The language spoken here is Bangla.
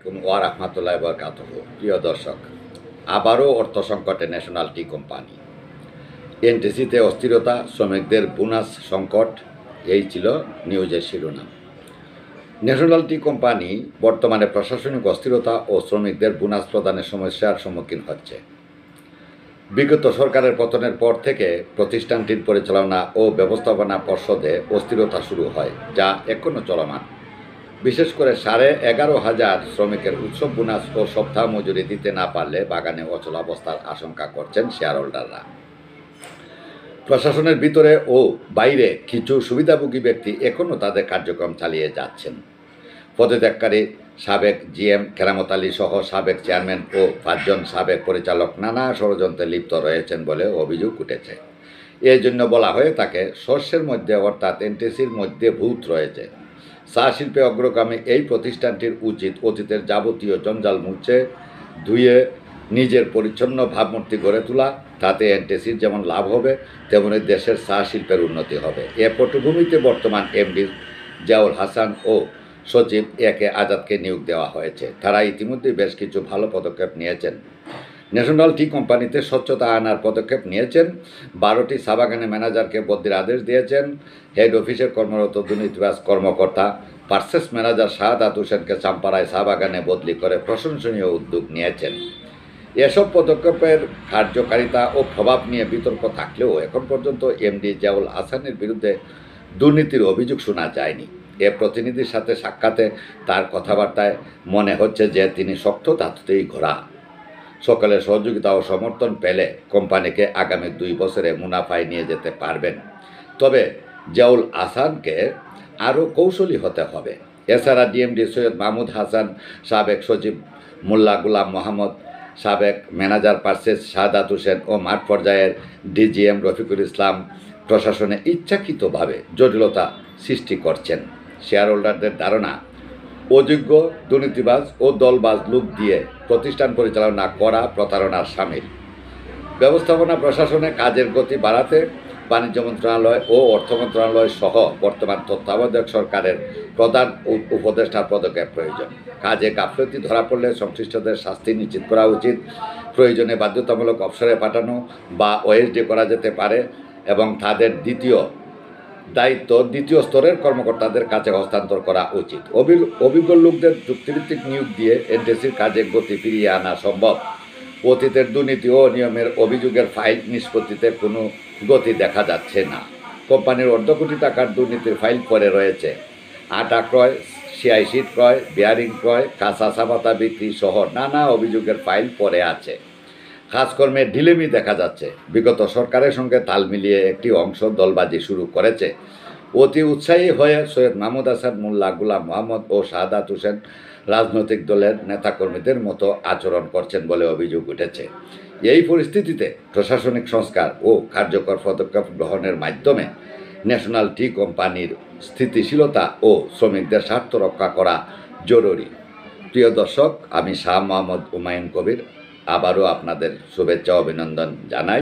আলাইকুম ওয়া রাহমাতুল্লাহি ওয়া বারাকাতুহু। প্রিয় দর্শক, আবারও অর্থ সংকটে ন্যাশনাল টি কোম্পানি। এনটিসিতে অস্থিরতা, শ্রমিকদের বোনাস সংকট, এই ছিল নিউজের শিরোনাম। ন্যাশনাল টি কোম্পানি বর্তমানে প্রশাসনিক অস্থিরতা ও শ্রমিকদের বোনাস প্রদানের সমস্যার সম্মুখীন হচ্ছে। বিগত সরকারের পতনের পর থেকে প্রতিষ্ঠানটির পরিচালনা ও ব্যবস্থাপনা পর্ষদে অস্থিরতা শুরু হয়, যা এখনও চলমান। বিশেষ করে 11,500 শ্রমিকের উৎসব বোনাস ও সপ্তাহ মজুরি দিতে না পারলে বাগানে অচলাবস্থার আশঙ্কা করছেন শেয়ার হোল্ডাররা। প্রশাসনের ভিতরে ও বাইরে কিছু সুবিধাভোগী ব্যক্তি এখনও তাদের কার্যক্রম চালিয়ে যাচ্ছেন। পদত্যাগকারী সাবেক জিএম কেরামত আলী সহ সাবেক চেয়ারম্যান ও 5 জন সাবেক পরিচালক নানা ষড়যন্ত্রে লিপ্ত রয়েছেন বলে অভিযোগ উঠেছে। এই জন্য বলা হয়ে থাকে, শস্যের মধ্যে অর্থাৎ এনটিসির মধ্যে ভূত রয়েছে। চা শিল্পে অগ্রগামী এই প্রতিষ্ঠানটির উচিত অতীতের যাবতীয় জঞ্জাল মুছে ধুয়ে নিজের পরিচ্ছন্ন ভাবমূর্তি গড়ে তোলা। তাতে এনটিসির যেমন লাভ হবে, তেমনি দেশের চা শিল্পের উন্নতি হবে। এ পটভূমিতে বর্তমান এমডি জিয়াউল হাসান ও সচিব একে আজাদকে নিয়োগ দেওয়া হয়েছে। তারা ইতিমধ্যে বেশ কিছু ভালো পদক্ষেপ নিয়েছেন। ন্যাশনাল টি কোম্পানিতে স্বচ্ছতা আনার পদক্ষেপ নিয়েছেন। 12টি চা বাগানের ম্যানেজারকে বদলির আদেশ দিয়েছেন। হেড অফিসে কর্মরত দুর্নীতিবাজ কর্মকর্তা পার্সেস ম্যানেজার শাহাদাত হোসেনকে চাম্পারায় চা বাগানে বদলি করে প্রশংসনীয় উদ্যোগ নিয়েছেন। এসব পদক্ষেপের কার্যকারিতা ও প্রভাব নিয়ে বিতর্ক থাকলেও এখন পর্যন্ত এমডি জিয়াউল হাসানের বিরুদ্ধে দুর্নীতির অভিযোগ শোনা যায়নি। এ প্রতিনিধির সাথে সাক্ষাতে তার কথাবার্তায় মনে হচ্ছে যে তিনি শক্ত ধাতুতেই ঘোরা। সকলের সহযোগিতা ও সমর্থন পেলে কোম্পানিকে আগামী 2 বছরে মুনাফায় নিয়ে যেতে পারবেন। তবে জিয়াউল হাসানকে আরও কৌশলী হতে হবে। এছাড়া ডিএমডি সৈয়দ মাহমুদ হাসান, সাবেক সচিব মোল্লা গুলাম মোহাম্মদ, সাবেক ম্যানেজার পার্সেস শাহাদাত হোসেন ও মাঠ পর্যায়ের ডিজিএম রফিকুল ইসলাম প্রশাসনে ইচ্ছাকৃতভাবে জটিলতা সৃষ্টি করছেন। শেয়ার হোল্ডারদের ধারণা, অযোগ্য, দুর্নীতিবাজ ও দলবাজ লোক দিয়ে প্রতিষ্ঠান পরিচালনা করা প্রতারণার শামিল। ব্যবস্থাপনা প্রশাসনে কাজের গতি বাড়াতে বাণিজ্য মন্ত্রণালয় ও অর্থ মন্ত্রণালয় সহ বর্তমান তত্ত্বাবধায়ক সরকারের প্রধান উপদেষ্টার পদক্ষেপ প্রয়োজন। কাজে গাফলতি ধরা পড়লে সংশ্লিষ্টদের শাস্তি নিশ্চিত করা উচিত। প্রয়োজনে বাধ্যতামূলক অবসরে পাঠানো বা ওএসডি করা যেতে পারে এবং তাদের দায়িত্ব দ্বিতীয় স্তরের কর্মকর্তাদের কাছে হস্তান্তর করা উচিত। অভিজ্ঞ লোকদের চুক্তিভিত্তিক নিয়োগ দিয়ে এনটিসির কাজে গতি ফিরিয়ে আনা সম্ভব। অতীতের দুর্নীতি ও নিয়মের অভিযোগের ফাইল নিষ্পত্তিতে কোনো গতি দেখা যাচ্ছে না। কোম্পানির অর্ধ কোটি টাকার দুর্নীতির ফাইল পড়ে রয়েছে। আটা ক্রয়, সিআই শিট ক্রয়, বেয়ারিং ক্রয়, কাঁচা চাপাতা বিক্রি সহ নানা অভিযোগের ফাইল পড়ে আছে। কাজকর্মে ঢিলেমি দেখা যাচ্ছে। বিগত সরকারের সঙ্গে তাল মিলিয়ে একটি অংশ দলবাজি শুরু করেছে। অতি উৎসাহী হয়ে সৈয়দ মাহমুদ হাসান, মোল্লা গুলাম মোহাম্মদ ও শাহাদাত হোসেন রাজনৈতিক দলের নেতাকর্মীদের মতো আচরণ করছেন বলে অভিযোগ উঠেছে। এই পরিস্থিতিতে প্রশাসনিক সংস্কার ও কার্যকর পদক্ষেপ গ্রহণের মাধ্যমে ন্যাশনাল টি কোম্পানির স্থিতিশীলতা ও শ্রমিকদের স্বার্থ রক্ষা করা জরুরি। প্রিয় দর্শক, আমি শাহ মোহাম্মদ হুমায়ুন কবির আবারও আপনাদের শুভেচ্ছা অভিনন্দন জানাই।